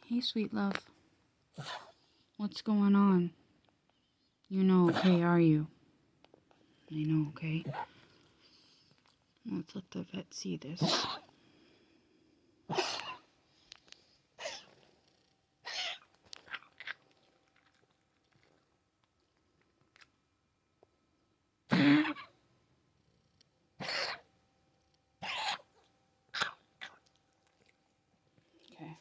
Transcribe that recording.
Hey, sweet love. What's going on? You know okay, are you? I know okay. Let's let the vet see this. Okay.